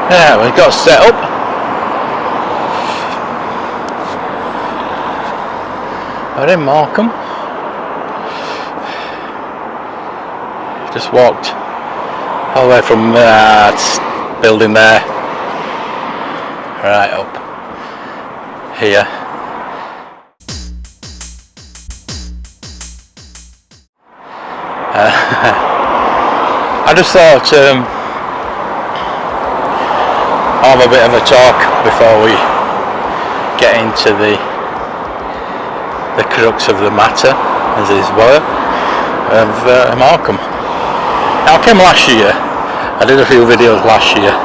Yeah, we've got set up. We're in Morecambe. Just walked all the way from that building there right up here. I just thought I'll have a bit of a talk before we get into the crux of the matter, as it were, of Morecambe. Now, I came last year. I did a few videos last year.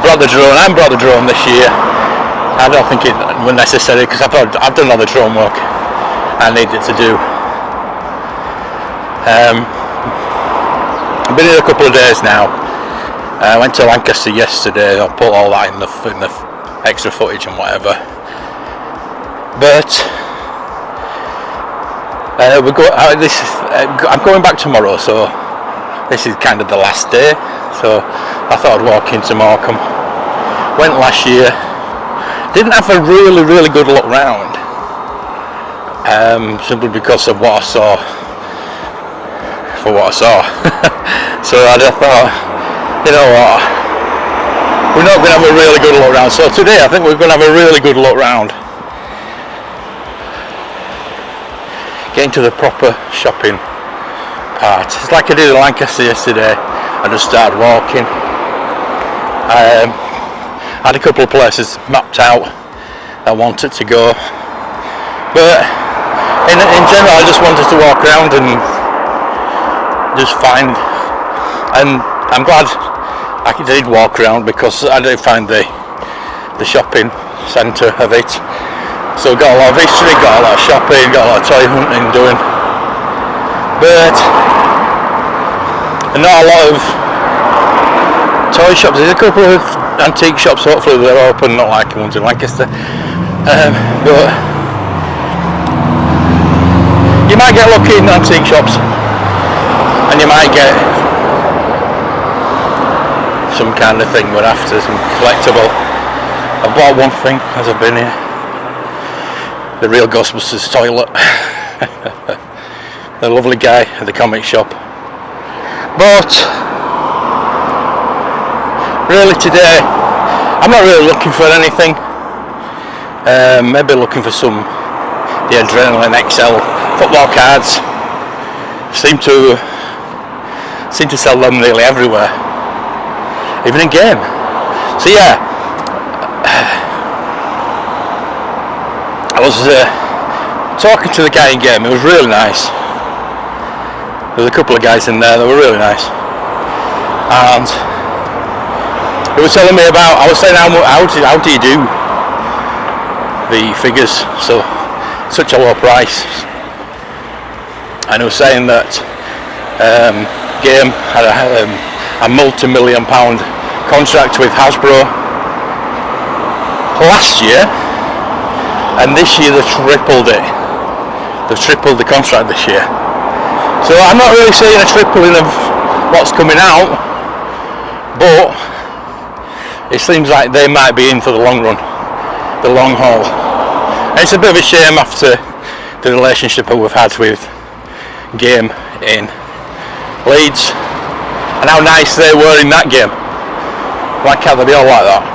Brought the drone. I haven't brought the drone this year. I don't think it was necessary because I've done all the drone work I needed to do. I've been here a couple of days now. I went to Lancaster yesterday. I'll put all that in the extra footage and whatever. But I'm going back tomorrow, so this is kind of the last day. So I thought I'd walk into Morecambe. Went last year. Didn't have a really good look round. Simply because of what I saw. For what I saw. So I just thought, you know what, we're not going to have a really good look round. So today I think we're going to have a really good look round. Get into the proper shopping part. It's like I did in Lancaster yesterday. I just started walking. I had a couple of places mapped out I wanted to go. But in general I just wanted to walk around and just find, and I'm glad I did walk around because I did find the shopping centre of it. So got a lot of history, got a lot of shopping, got a lot of toy hunting doing, but not a lot of toy shops. There's a couple of antique shops, hopefully they're open, not like the ones in Lancaster, but you might get lucky in antique shops and you might get some kind of thing we're after, some collectible. I've bought one thing as I've been here, the real Ghostbusters toilet. The lovely guy at the comic shop. But really today I'm not really looking for anything. Maybe looking for the Adrenaline XL football cards. Seem to sell them nearly everywhere, even in game. So yeah, I was talking to the guy in game. It was really nice. There was a couple of guys in there that were really nice, and he was telling me about. I was saying how do you do the figures so such a low price, and he was saying that game had a multi-million-pound contract with Hasbro last year, and this year they've tripled it. They've tripled the contract this year. So I'm not really seeing a tripling of what's coming out, but it seems like they might be in for the long run, the long haul. And it's a bit of a shame after the relationship that we've had with Game in Leeds and how nice they were in that game. Why can't they be all like that?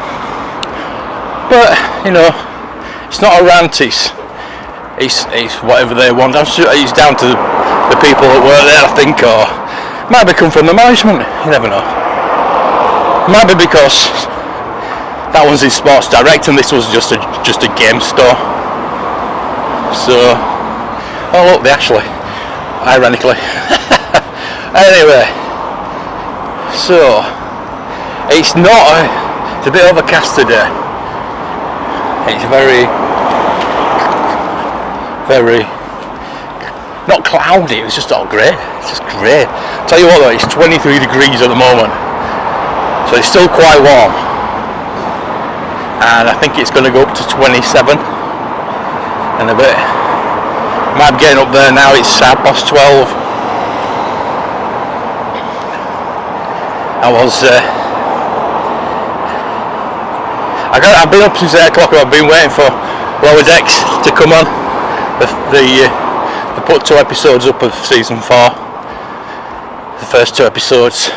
But you know, it's not a rant, it's whatever they want. I'm sure it's down to the people that work there, I think, or might be come from the management, you never know. Might be because that one's in Sports Direct and this was just a game store. So, oh look, they actually, ironically. Anyway, so it's a bit overcast today. It's very not cloudy, it's just all grey. It's just grey. Tell you what though, it's 23 degrees at the moment, so it's still quite warm, and I think it's going to go up to 27 in a bit. Might be getting up there now. It's 12:30. I've been up since 8 o'clock. I've been waiting for Lower Decks to come on. They put 2 episodes up of season 4. The first 2 episodes.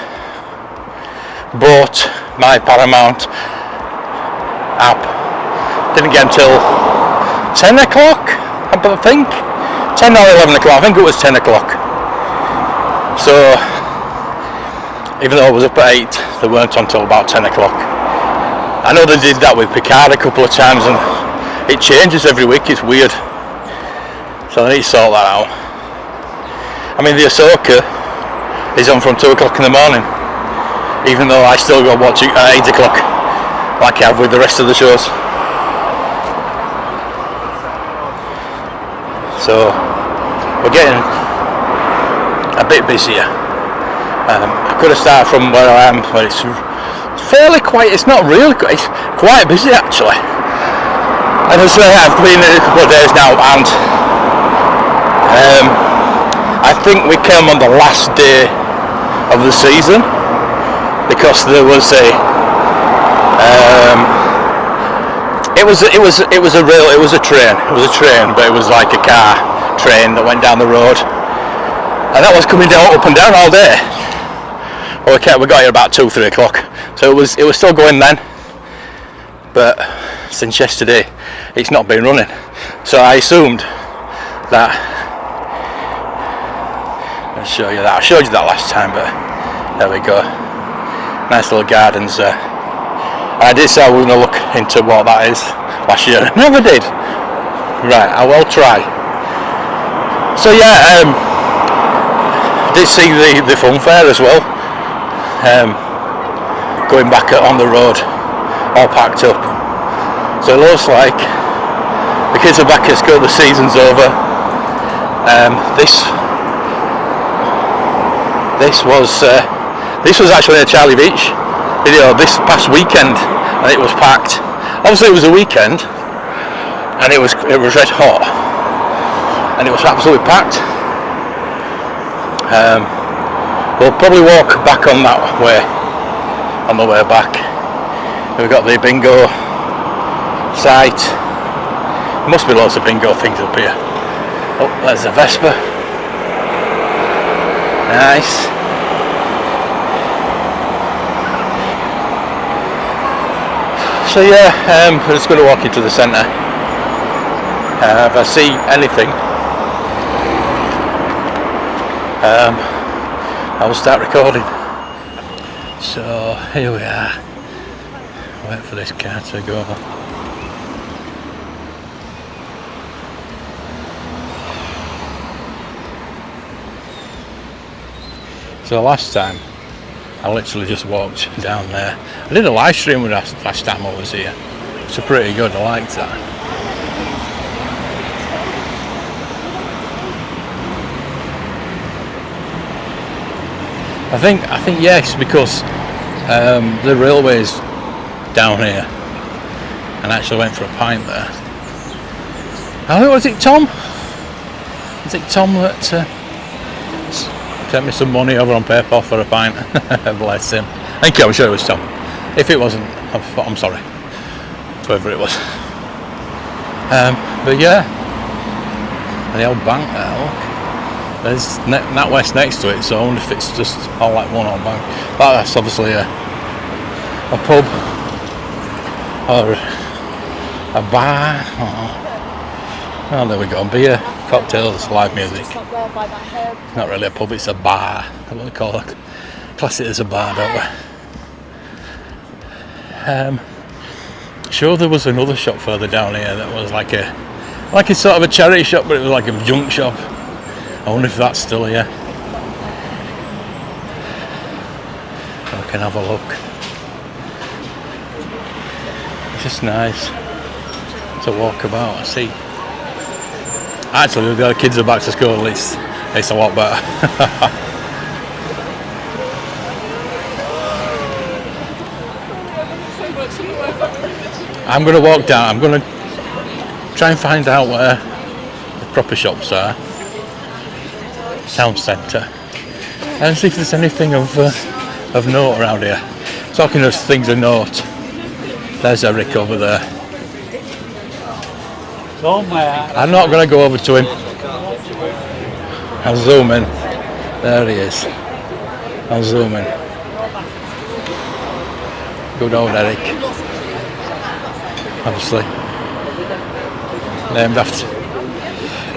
Bought my Paramount app. Didn't get until 10 o'clock, I think. 10 or 11 o'clock. I think it was 10 o'clock. So, even though I was up at 8, they weren't on until about 10 o'clock. I know they did that with Picard a couple of times, and it changes every week. It's weird. So I need to sort that out. I mean, the Ahsoka is on from 2 o'clock in the morning, even though I still go watch it at 8 o'clock, like I have with the rest of the shows. So we're getting a bit busier. I could have started from where I am, but it's fairly quiet. It's not really quiet, it's quite busy actually. And as I say, I've been in a couple of days now, and I think we came on the last day of the season, because there was a it was a train, but it was like a car train that went down the road, and that was coming down up and down all day. Well, we got here about 2-3 o'clock, so it was still going then, but since yesterday it's not been running, so I assumed that. I'll show you that. I showed you that last time, but there we go. Nice little gardens there. I did say I was going to look into what that is last year. I never did. Right, I will try. So yeah, did see the fun fair as well. Going back on the road, all packed up. So it looks like the kids are back at school. The season's over. This was actually a Charlie Beach video this past weekend, and it was packed. Obviously it was a weekend, and it was red hot, and it was absolutely packed. We'll probably walk back on that way on the way back. We've got the bingo site. There must be lots of bingo things up here. Oh, there's a Vespa. Nice. So yeah, we're just going to walk into the centre. If I see anything, I will start recording. So here we are. Wait for this car to go. So last time I literally just walked down there. I did a live stream with us last time I was here. It's pretty good, I liked that. I think yes, because the railway's down here, and I actually went for a pint there. I think, was it Tom? Is it Tom that sent me some money over on PayPal for a pint? Bless him. Thank you, I'm sure it was Tom. If it wasn't, I'm sorry. Whoever it was. But yeah, the old bank there, look. There's NatWest next to it, so I wonder if it's just all like one old bank. But that's obviously a pub or a bar. Oh, there we go. Beer, cocktails, live music. Not really a pub, it's a bar. That's what we call it. Class it as a bar, don't we? Sure, there was another shop further down here that was like a sort of a charity shop, but it was like a junk shop. I wonder if that's still here. We can have a look. It's just nice to walk about. I see. Actually, the other kids are back to school. At least it's a lot better. I'm going to walk down. I'm going to try and find out where the proper shops are. Town centre, and see if there's anything of of note around here. Talking of things of note, there's Eric over there. I'm not going to go over to him. I'll zoom in. There he is. I'll zoom in. Good old Eric. Obviously named after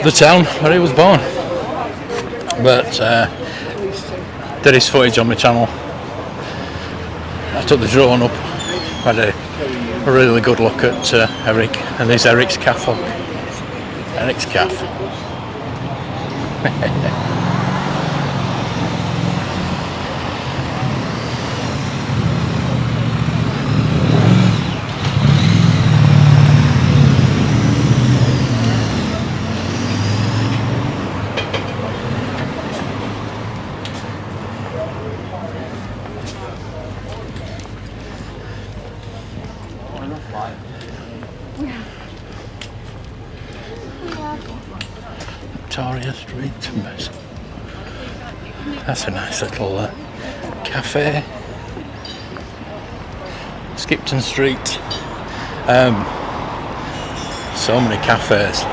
the town where he was born. But did his footage on my channel. I took the drone up, had a really good look at Eric, and there's Eric's calf. Eric's calf. Victoria Street. That's a nice little cafe. Skipton Street. So many cafes.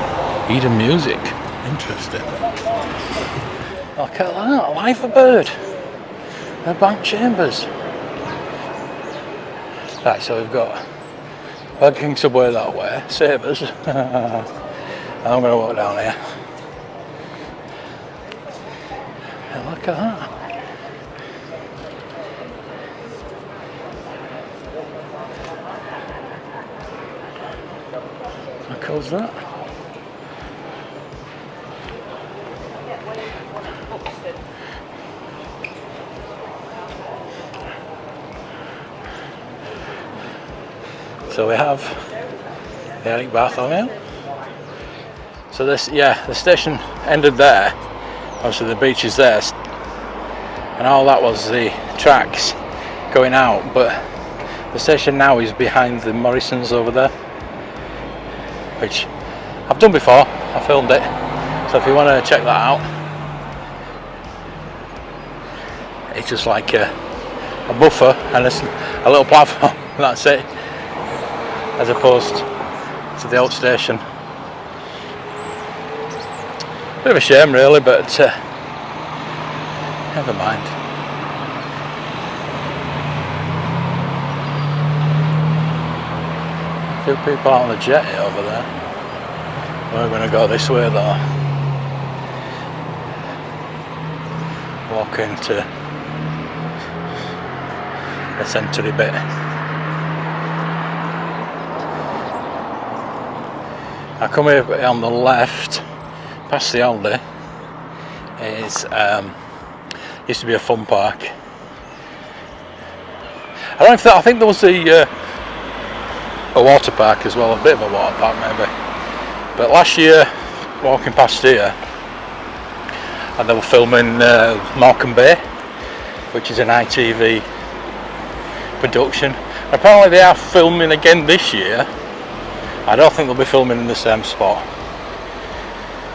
Eden Music. Interesting. Look at that. Live a bird. A Bank Chambers. Right, so we've got Burger King, Subway that way. Sabres. I'm going to walk down here. Look at that. How cool's that? So we have the Eric Bartholomew. So this, yeah, the station ended there. Obviously the beach is there, and all that was the tracks going out, but the station now is behind the Morrisons over there, which I've done before. I filmed it, so if you want to check that out, it's just like a buffer and a little platform. That's it, as opposed to the old station. Bit of a shame really, but never mind. A few people out on the jetty over there. We're going to go this way though. Walk into the century bit. I come here on the left. Past the Aldi is used to be a fun park. I think there was a water park as well, a bit of a water park maybe. But last year, walking past here, and they were filming Morecambe Bay, which is an ITV production. And apparently they are filming again this year. I don't think they'll be filming in the same spot.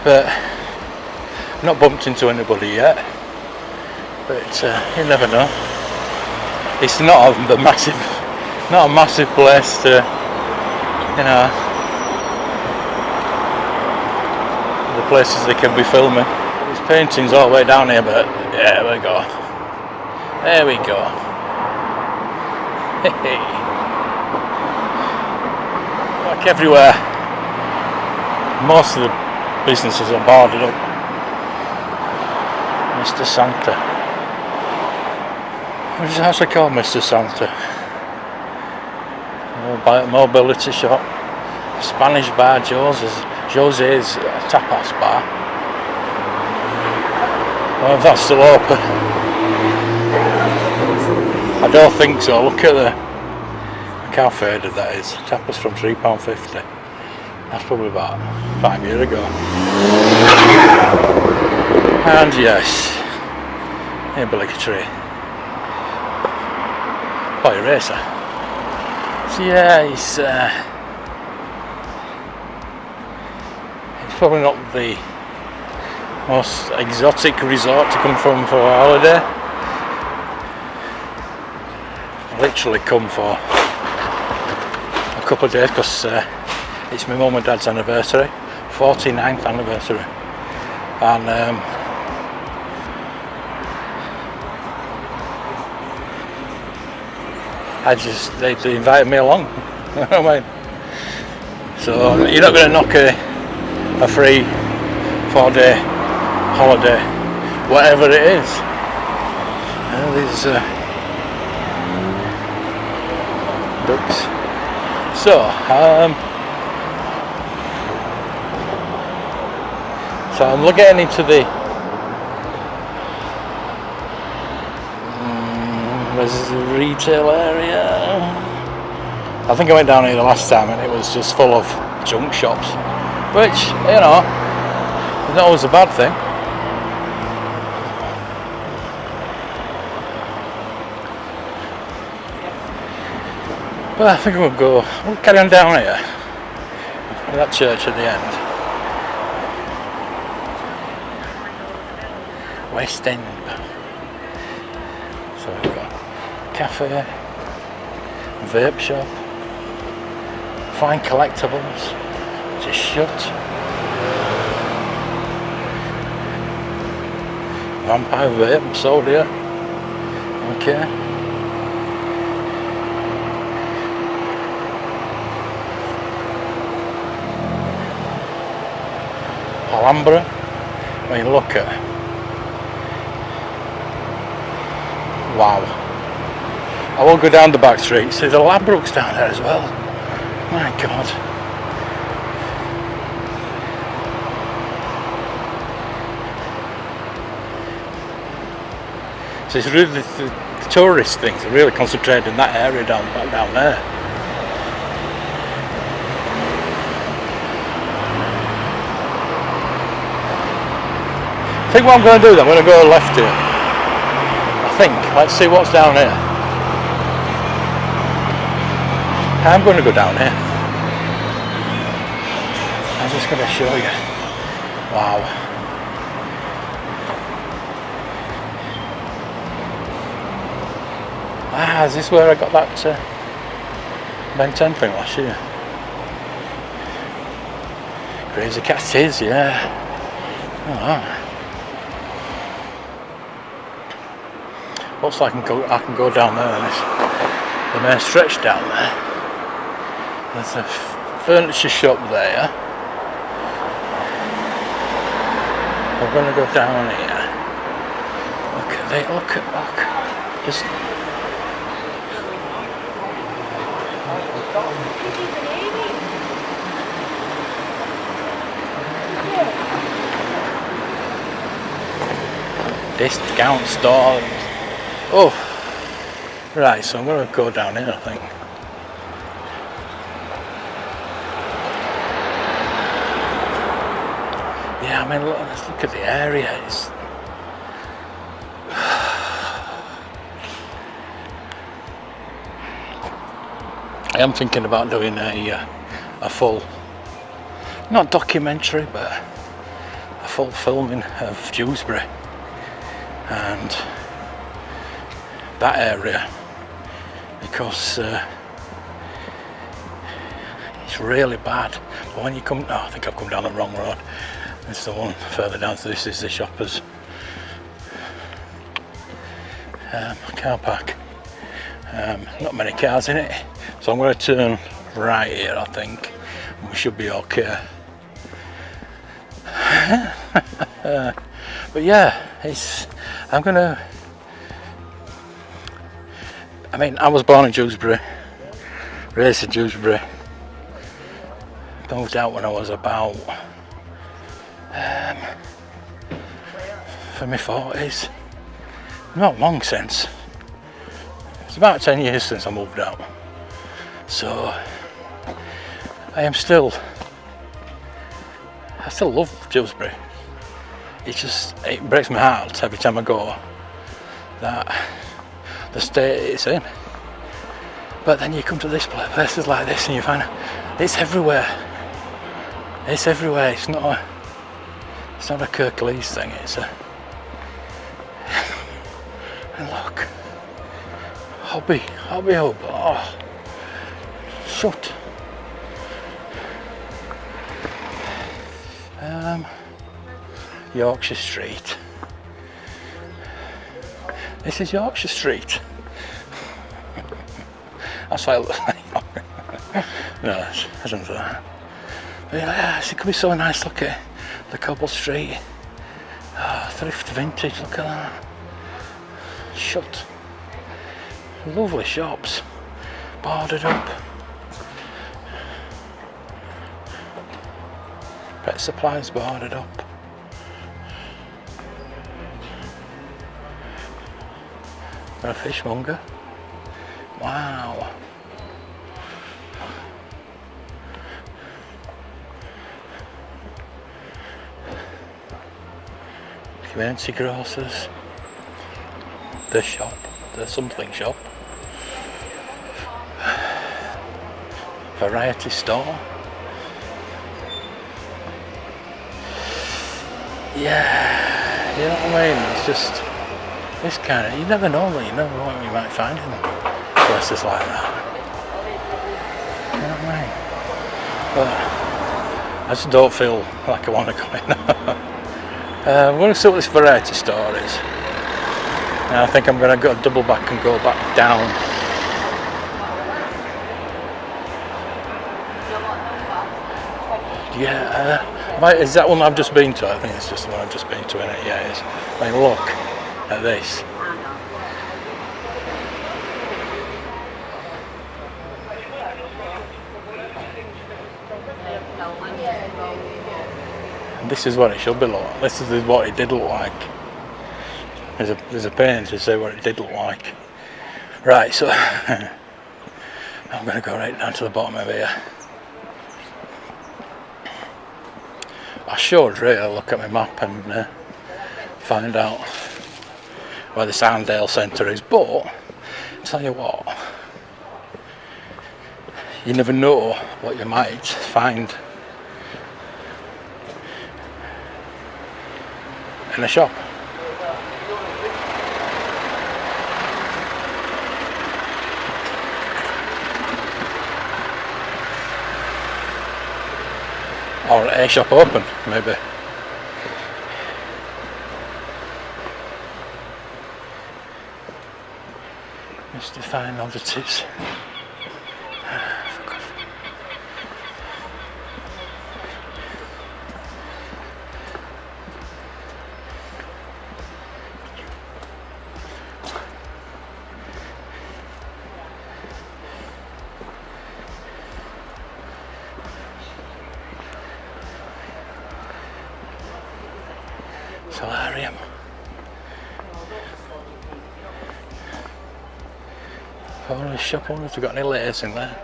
But I've not bumped into anybody yet, but you never know. It's not a massive place to, you know, the places they can be filming. There's paintings all the way down here, but yeah, there we go. There we go. Hey. Like everywhere, most of the businesses are boarded up. Mr. Santa. What is it actually called, Mr. Santa? Mobility shop. Spanish bar, Jose's tapas bar. Well, if that's still open. I don't think so. Look at the how faded that is. Tapas from £3.50. That's probably about 5 years ago. And yes, obligatory boy racer. So yeah, it's probably not the most exotic resort to come from for a holiday. literally come for a couple of days because it's my mum and dad's anniversary, 49th anniversary, and they invited me along. You know what I mean? So you're not going to knock a free 4-day holiday, whatever it is. These ducks. So I'm getting into the there's a retail area. I think I went down here the last time and it was just full of junk shops, which, you know, is not always a bad thing. But I think we'll carry on down here with that church at the end. West End. So we've got cafe, vape shop, fine collectibles, just shut. Vampire vape sold here. Okay. Alhambra, when you look at, wow. I will go down the back streets. There's a Ladbrokes down there as well. My God. So it's really the tourist things are really concentrated in that area down there. I think what I'm going to do then, I'm going to go left here. I think. Let's see what's down here. I'm going to go down here. I'm just going to show you. Wow. Is this where I got that Ben 10 thing last year? Crazy Cat is, yeah. Oh. Looks like I can go down there. The main stretch down there. There's a furniture shop there. We're going to go down here. Look. Just discount store. Oh, right, so I'm going to go down here, I think. Yeah, I mean, let's look at the area. I am thinking about doing a full, not documentary, but a full filming of Dewsbury and that area, because it's really bad. But when you come, I think I've come down the wrong road. This is the one further down, so this is the Shoppers car park. Not many cars in it, so I'm going to turn right here, I think, and we should be okay. But yeah, I was born in Dewsbury, raised in Dewsbury, moved out when I was about for my 40s, not long since. It's about 10 years since I moved out, so I still love Dewsbury. It breaks my heart every time I go that the state it's in. But then you come to this places like this and you find it's everywhere. It's everywhere. It's not a Kirklees thing. It's a and look, Hobby Hub. Oh, shut. Yorkshire Street. This is Yorkshire Street. That's why it looks like. No, it isn't that. But yeah, it could be so nice. Look at the cobble street. Oh, thrift vintage, look at that. Shut. Lovely shops. Boarded up. Pet supplies boarded up. A fishmonger. Wow. Community grocers. The shop. The something shop. Variety store. Yeah, you know what I mean? It's just this kind of, you never know what you might find in places like that. You know what I mean? But I just don't feel like I want to go in. I'm going to see what this variety store is. And I think I'm going to go double back and go back down. Yeah, is that one I've just been to? I think it's just the one I've just been to, innit? Yeah, it is. I mean, look at this. And this is what it should be like. This is what it did look like. There's a pain to say what it did look like. Right, so I'm going to go right down to the bottom of here. I should really look at my map and find out where the Sanddale Centre is, but I'll tell you what, you never know what you might find in a shop. Or a shop open, maybe. Just to find oddities. Fuck off. Solarium. Oh, the shop owners have got any layers in there.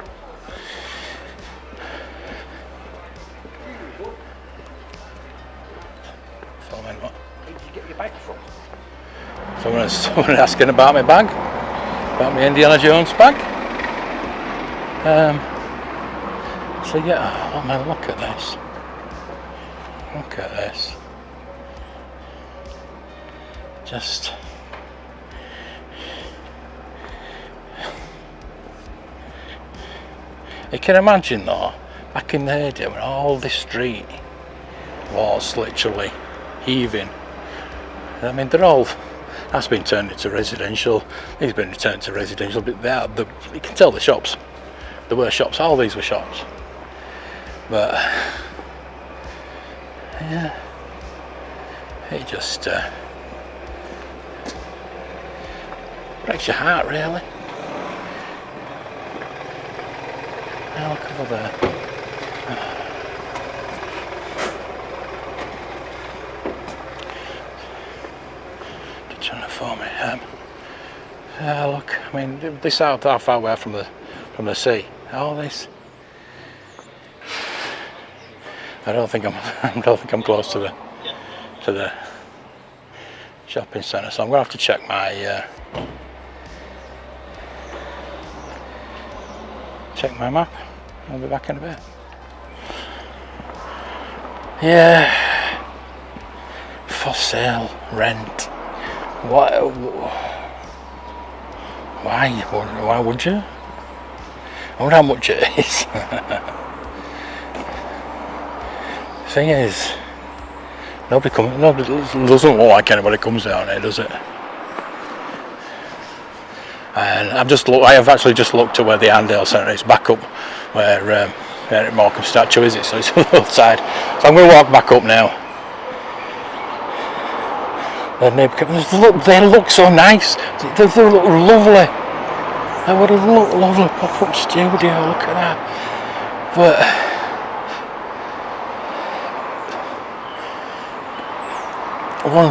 Filming what? Where did you get your bag from? Someone asking about my bag, about my Indiana Jones bag. So yeah, oh man, look at this. Look at this. Just you can imagine though, back in the day when all this street was literally heaving. I mean, that's been turned into residential. These been turned into residential, but you can tell the shops. There were shops. All these were shops. But yeah, it just breaks your heart, really. Now look over there. Just trying to phone me. Look, I mean, this out how far away from the sea. All this. I don't think I'm close to the shopping centre, so I'm gonna have to check my map. I'll be back in a bit. Yeah, for sale, rent. Why would you? I wonder how much it is. Thing is, nobody doesn't look like anybody comes down here, does it? And I have actually just looked at where the Arndale Centre is, back up where Eric Morecambe statue is. So it's on the other side. So I'm going to walk back up now. They look so nice. They look lovely. They would look lovely pop-up studio. Look at that. But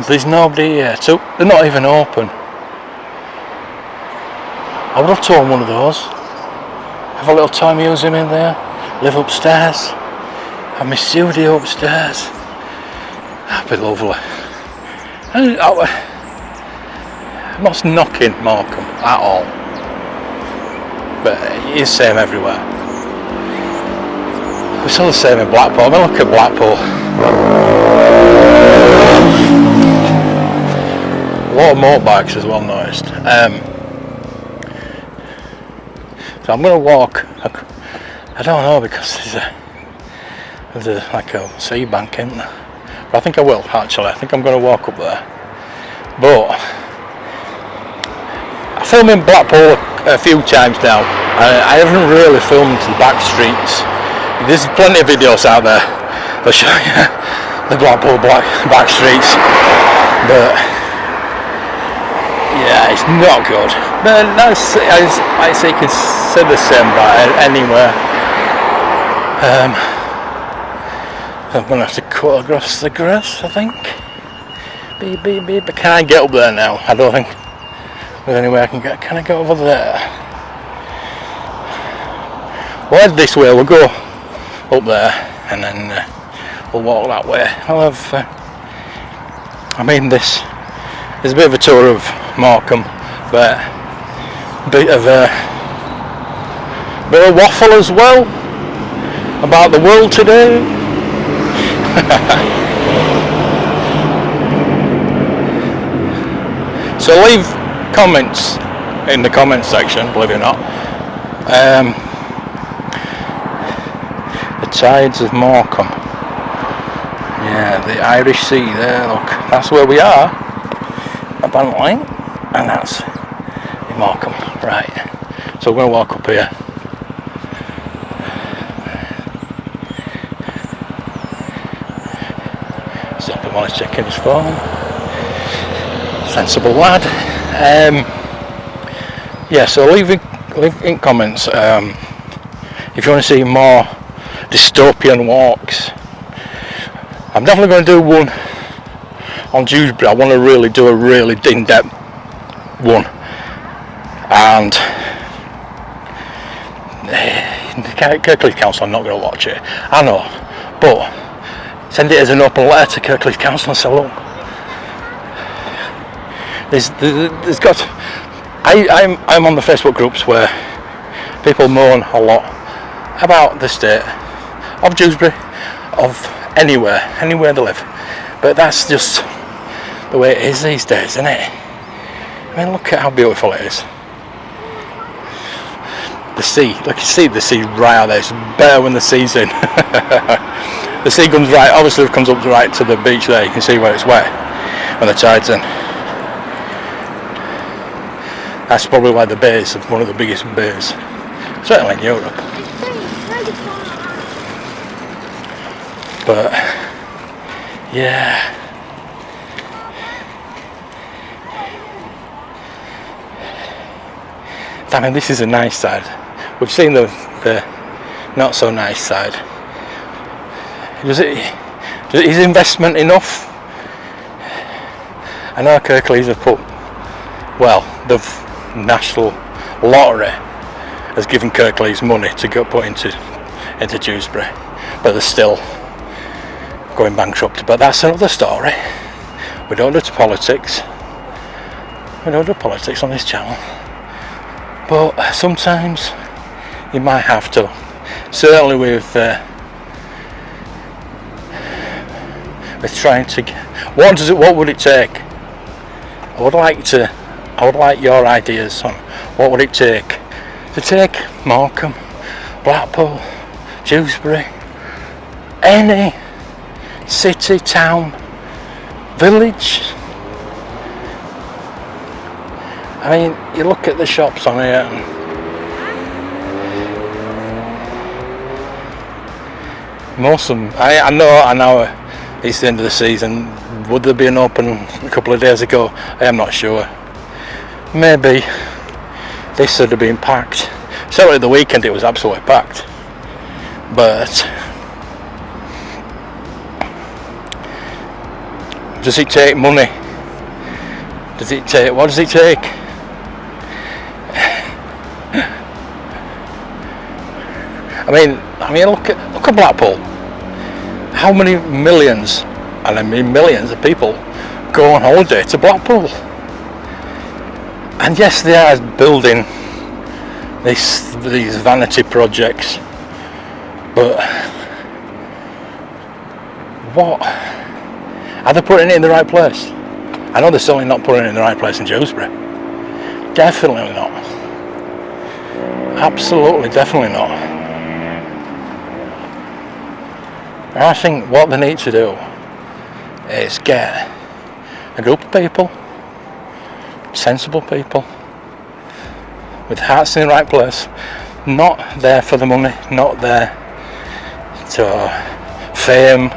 there's nobody here. So they're not even open. I would have torn one of those. Have a little toy museum in there. Live upstairs. Have my studio upstairs. That'd be lovely. I'm not knocking Morecambe at all, but it is the same everywhere. It's still the same in Blackpool. I mean, look at Blackpool. A lot of motorbikes as well, noticed. So I'm going to walk. I don't know, because there's like a sea bank in there. But I think I will, actually. I think I'm going to walk up there. But I filmed in Blackpool a few times now. I haven't really filmed the back streets. There's plenty of videos out there that show you the Blackpool back streets. But yeah, it's not good. But that's, I say, you can say the same about anywhere. I'm going to have to cut across the grass, I think. But can I get up there now? I don't think there's any way I can get. Can I get over there? We'll head this way. We'll go up there and then we'll walk that way. I'll have. I mean, this is a bit of a tour of Morecambe, but a bit of waffle as well about the world today. So leave comments in the comments section, believe it or not. The tides of Morecambe. Yeah, the Irish Sea there, look. That's where we are, apparently. And that's in Morecambe. Right. So we're going to walk up here. Stop him while he's checking his phone. Sensible lad. Yeah, so leave in comments if you want to see more dystopian walks. I'm definitely going to do one on Dewsbury. I want to really do a really in-depth one, and Kirklees Council, I'm not going to watch it, I know, but send it as an open letter to Kirklees Council and say, look, there's got. I'm on the Facebook groups where people moan a lot about the state of Dewsbury, of anywhere they live, but that's just the way it is these days, isn't it? I mean, look at how beautiful it is. The sea, like you see the sea right out there. It's better when the sea's in. The sea comes right, obviously it comes up right to the beach there. You can see where it's wet when the tide's in. That's probably why the bay is one of the biggest bays, certainly in Europe. But yeah, I mean, this is a nice side. We've seen the not so nice side. Is investment enough? I know Kirklees have put, well, the National Lottery has given Kirklees money to go put into Dewsbury, but they're still going bankrupt. But that's another story. We don't do politics. We don't do politics on this channel. But sometimes you might have to. Certainly with trying to. What would it take? I would like your ideas on what would it take to take Morecambe, Blackpool, Dewsbury, any city, town, village? I mean, you look at the shops on here and most of them, I know it's the end of the season. Would there be an open a couple of days ago? I am not sure. Maybe this should have been packed. Certainly the weekend it was absolutely packed. But does it take money? What does it take? I mean, look at Blackpool. How many millions, and I mean millions of people, go on holiday to Blackpool? And yes, they are building these vanity projects, but what? Are they putting it in the right place? I know they're certainly not putting it in the right place in Dewsbury. Definitely not. Absolutely, definitely not. I think what they need to do is get a group of people, sensible people, with hearts in the right place, not there for the money, not there to fame,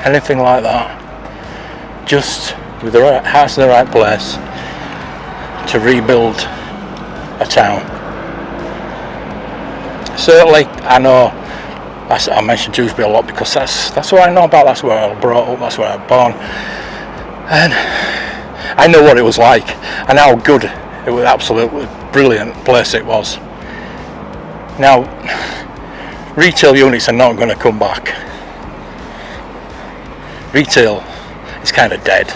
anything like that. Just with the hearts in the right place to rebuild a town. Certainly, I know. I mentioned Dewsbury a lot because that's what I know about. That's where I was brought up. That's where I was born, and I know what it was like and how good it was. Absolutely brilliant place it was. Now, retail units are not going to come back. Retail is kind of dead.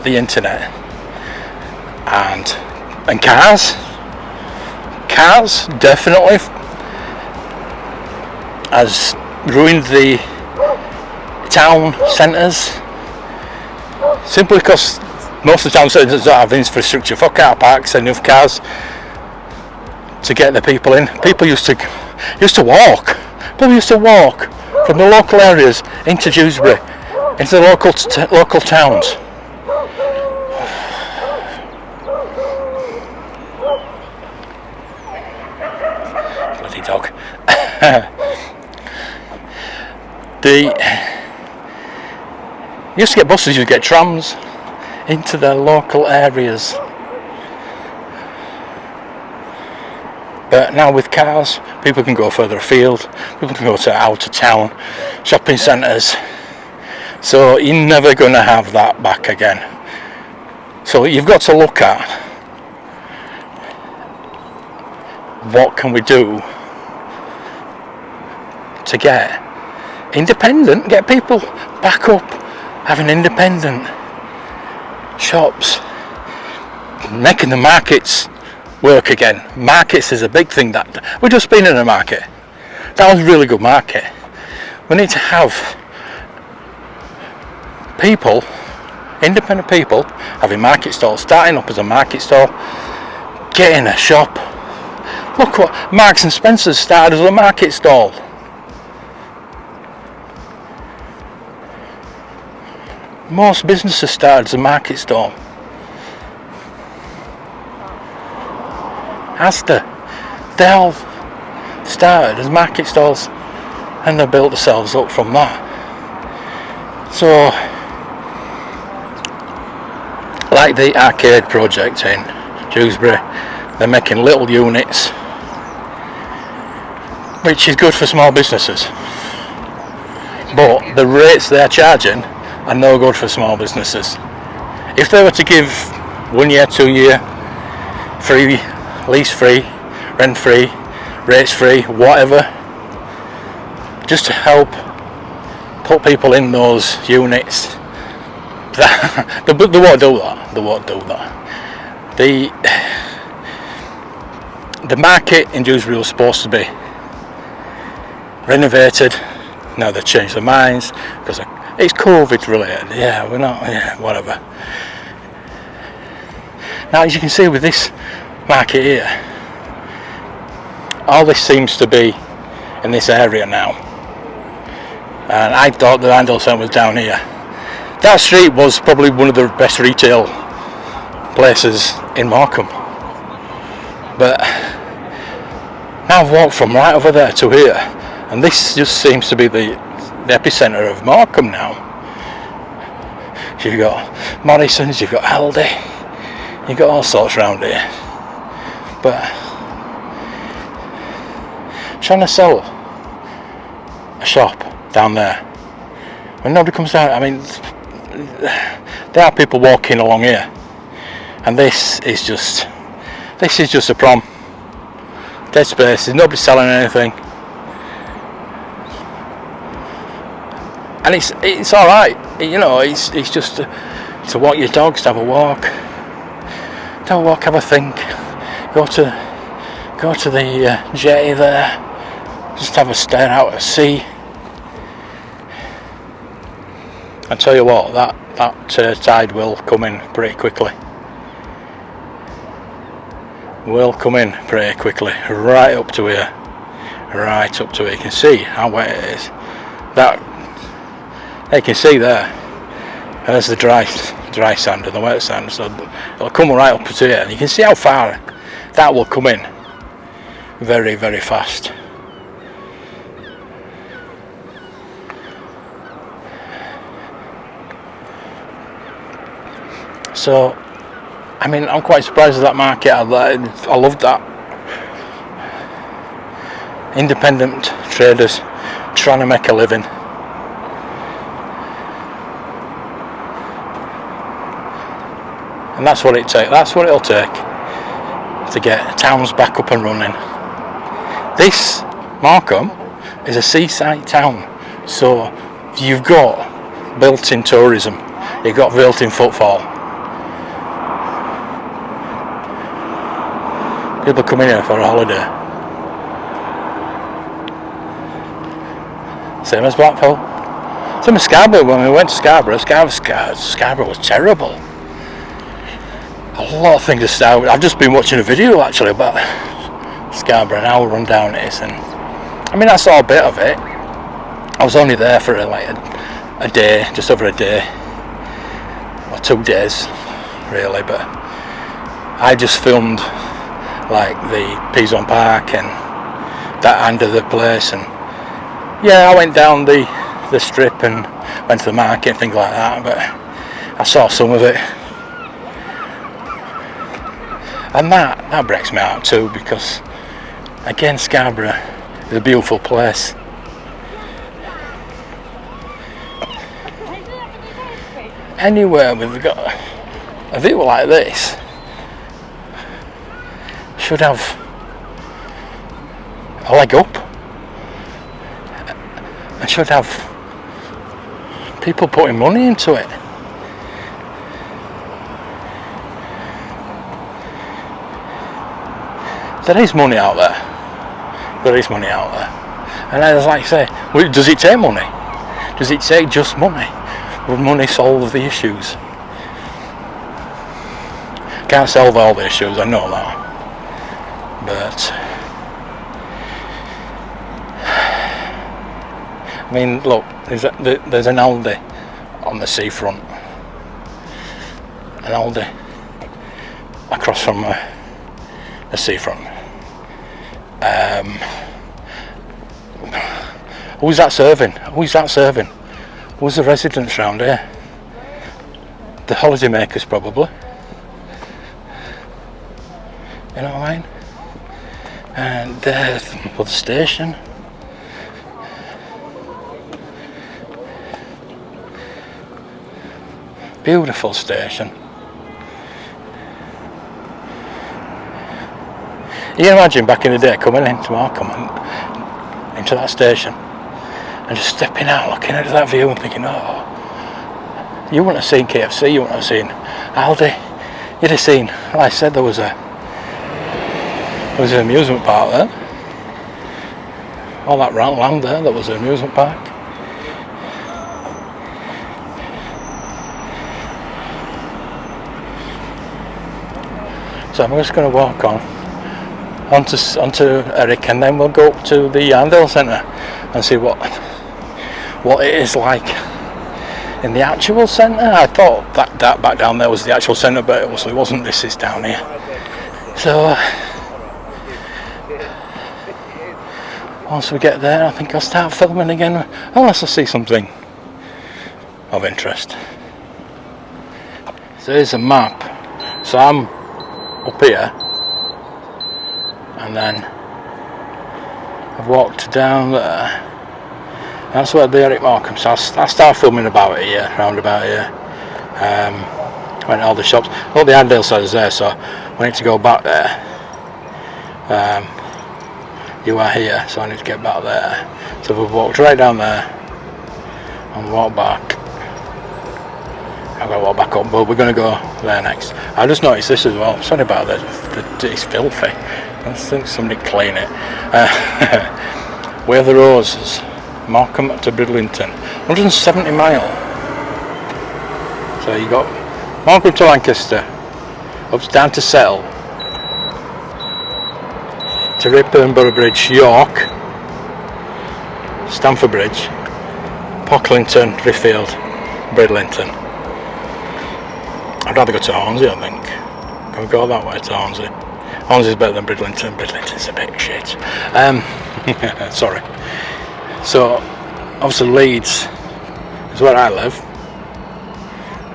The internet and cars definitely has ruined the town centres, simply because most of the town centres don't have infrastructure for car parks and enough cars to get the people in. People used to walk. People used to walk from the local areas into Dewsbury, into the local towns. Bloody dog. You used to get buses, you get trams into the local areas. But now with cars, people can go further afield, people can go to out of town, shopping centres. So you're never going to have that back again. So you've got to look at what can we do to get independent, get people back up having independent shops, making the markets work again. Markets is a big thing. That we've just been in a market. That was a really good market. We need to have people, independent people, having market stalls, starting up as a market stall, getting a shop. Look what Marks and Spencer's started as a market stall. Most businesses started as a market stall. Asda, they all started as market stalls and they built themselves up from that. So, like the arcade project in Dewsbury, they're making little units, which is good for small businesses. But the rates they're charging are no good for small businesses. If they were to give 1 year, 2 year, free, lease free, rent free, rates free, whatever, just to help put people in those units, they won't do that. They won't do that. The market in Dewsbury was supposed to be renovated. Now they've changed their minds because it's COVID related. Yeah, we're not. Yeah, whatever. Now, as you can see with this market here, all this seems to be in this area now, and I thought the Handel Centre was down here. That street was probably one of the best retail places in Morecambe, but now I've walked from right over there to here, and this just seems to be the epicentre of Morecambe now. You've got Morrison's, you've got Aldi, you've got all sorts around here, but trying to sell a shop down there when nobody comes down. I mean, there are people walking along here, and this is just a prom. Dead space. There's nobody selling anything, and it's all right. You know, it's just to walk your dogs, to have a walk, have a think, go to the jetty there, just have a stare out at sea. I tell you what, that tide will come in pretty quickly. Will come in pretty quickly, right up to here, right up to here. You can see how wet it is. That you can see there. There's the dry sand and the wet sand, so it'll come right up to here, and you can see how far that will come in. Very, very fast. So, I mean, I'm quite surprised at that market. I love that. Independent traders trying to make a living. And that's what it takes. That's what it'll take to get towns back up and running. This Morecambe is a seaside town, so you've got built-in tourism. You've got built-in footfall. People come in here for a holiday. Same as Blackpool. Same as Scarborough. When we went to Scarborough, Scarborough was terrible. A lot of things are started. I've just been watching a video actually about Scarborough and how run down it is, and I mean, I saw a bit of it. I was only there for like a day, just over a day, or 2 days really, but I just filmed like the Pizon Park and that end of the place, and yeah, I went down the strip and went to the market and things like that, but I saw some of it. And that breaks me out too, because again, Scarborough is a beautiful place. Anywhere we've got a view like this should have a leg up, and should have people putting money into it. There is money out there. There is money out there. And as I say, does it take money? Does it take just money? Will money solve the issues? Can't solve all the issues, I know that. But I mean, look, there's an Aldi on the seafront. An Aldi across from the seafront. Who's that serving? Who's the residents round here? The holiday makers probably. You know what I mean? And there's the station. Beautiful station. You can imagine back in the day coming into Morecambe and into that station and just stepping out, looking at that view and thinking, oh, you wouldn't have seen KFC, you wouldn't have seen Aldi, you'd have seen, like I said, there was an amusement park there. All that round land there was an amusement park. So I'm just going to walk onto Eric, and then we'll go up to the Yarndale Centre and see what it is like in the actual centre. I thought that back down there was the actual centre, but it obviously wasn't. This is down here. So once we get there, I think I'll start filming again, unless I see something of interest. So here's a map. So I'm up here, and then I've walked down there. That's where the Eric Morecambe. So I'll start filming about it here, round about here. Went to all the shops. All the Yarndale side is there, so we need to go back there. You are here, so I need to get back there. So we've walked right down there and walk back. I've got to walk back up, but we're going to go there next. I just noticed this as well. Sorry about this. It's filthy. I think somebody clean it. Way of the Roses, Morecambe to Bridlington, 170 mile. So you got Morecambe to Lancaster, up down to Settle, to Redburnborough Bridge, York, Stamford Bridge, Pocklington, Driffield, Bridlington. I'd rather go to Hornsey, I think. Can we go that way to Hornsey? Hornsey's better than Bridlington. Bridlington's a bit shit. Sorry. So, obviously Leeds is where I live.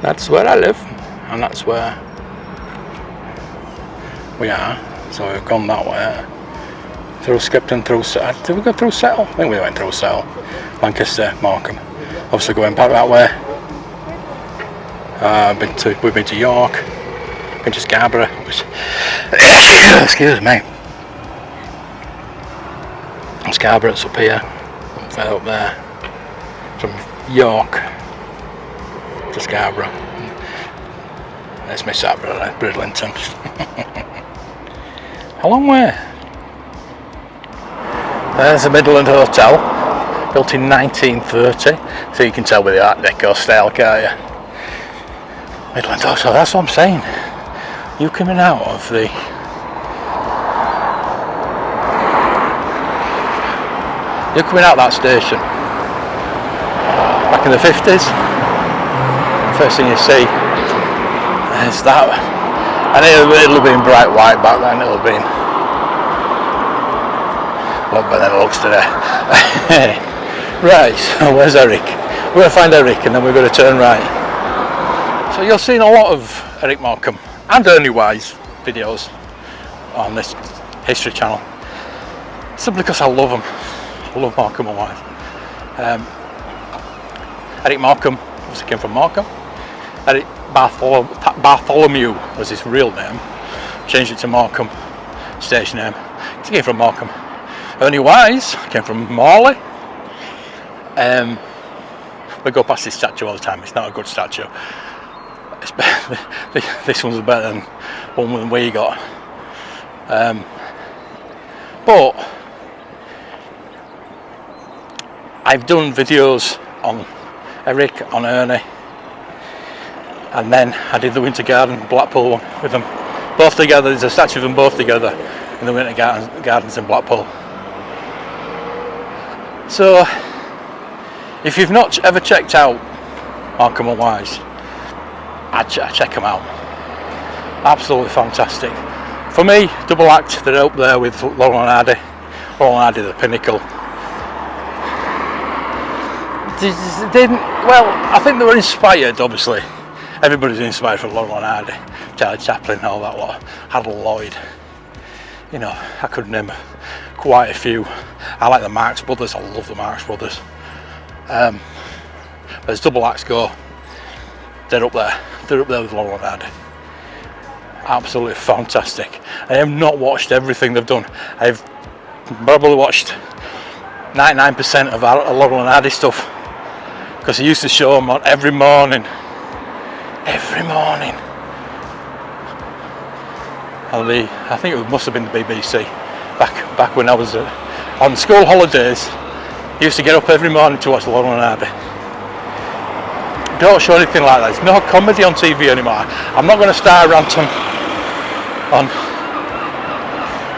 That's where I live, and that's where we are. So we've gone that way. Through Skipton, through Settle. Did we go through Settle? I think we went through Settle. Lancaster, Morecambe. Obviously going back that way. We've been to York, been to Scarborough. Excuse me. Scarborough's up here, up there. From York to Scarborough. Let's miss that, Bridlington. A long way. There's the Midland Hotel, built in 1930. So you can tell with the Art Deco style, can't you? Midland Hotel, that's what I'm saying. You coming out of the that station back in the 50s. First thing you see is that, and it'll have been bright white back then. It'll have been a lot better than it looks today. Right, so where's Eric? We're going to find Eric, and then we're going to turn right. So you're seeing a lot of Eric Morecambe and Ernie Wise videos on this history channel, simply because I love them. I love Morecambe and Wise. Eric Morecambe obviously came from Morecambe. Eric Bartholomew was his real name. Changed it to Morecambe, stage name. He came from Morecambe. Ernie Wise came from Morley. We go past this statue all the time. It's not a good statue. This one's better than one we got. But I've done videos on Eric, on Ernie, and then I did the Winter Garden Blackpool one with them both together. There's a statue of them both together in the Winter Gardens in Blackpool. So if you've not ever checked out Morecambe and Wise, I'd check them out. Absolutely fantastic. For me, double act, they're up there with Laurel and Hardy. Laurel and Hardy, the pinnacle. Well, I think they were inspired, obviously. Everybody's inspired from Laurel and Hardy. Charlie Chaplin and all that lot. Harold Lloyd. You know, I could name quite a few. I like the Marx Brothers. I love the Marx Brothers. But as double acts go, they're up there. They're up there with Laurel and Hardy. Absolutely fantastic. I have not watched everything they've done. I've probably watched 99% of Laurel and Hardy stuff, because he used to show them on every morning. Every morning. And I think it must have been the BBC back when I was on school holidays. He used to get up every morning to watch Laurel and Hardy. Don't show anything like that. There's no comedy on TV anymore. I'm not going to start ranting. on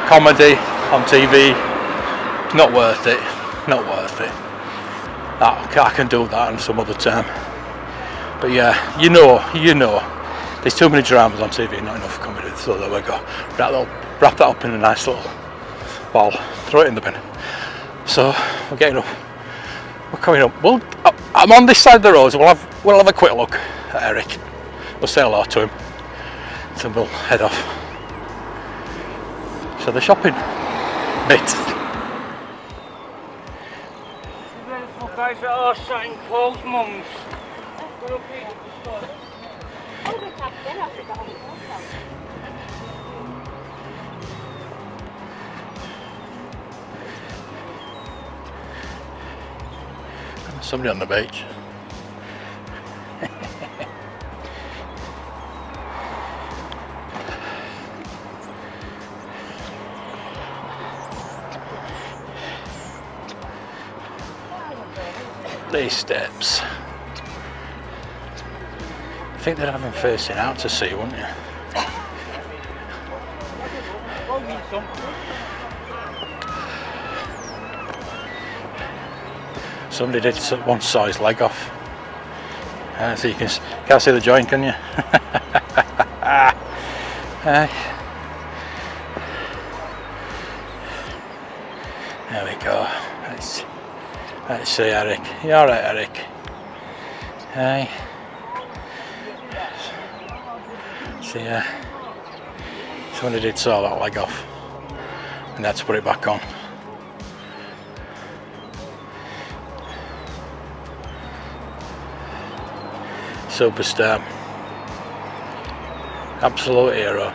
comedy on TV. Not worth it. Not worth it. I can do that on some other time. But yeah, you know, there's too many dramas on TV, not enough comedy. So there we go. Wrap that up in a nice little ball. Throw it in the bin. So we're getting up. We're coming up. I'm on this side of the road. So we'll have a quick look at Eric. We'll say hello to him. Then we'll head off. So the shopping bit. Guys that are setting clothes, mums. Somebody on the beach. These steps. I think they'd have them facing out to sea, wouldn't you? Somebody did one saw his leg off. So you can't see the joint, can you? There we go. Let's see, Eric. You alright, Eric? Hey. See, somebody did saw that leg off and they had to put it back on. Superstar. Absolute hero.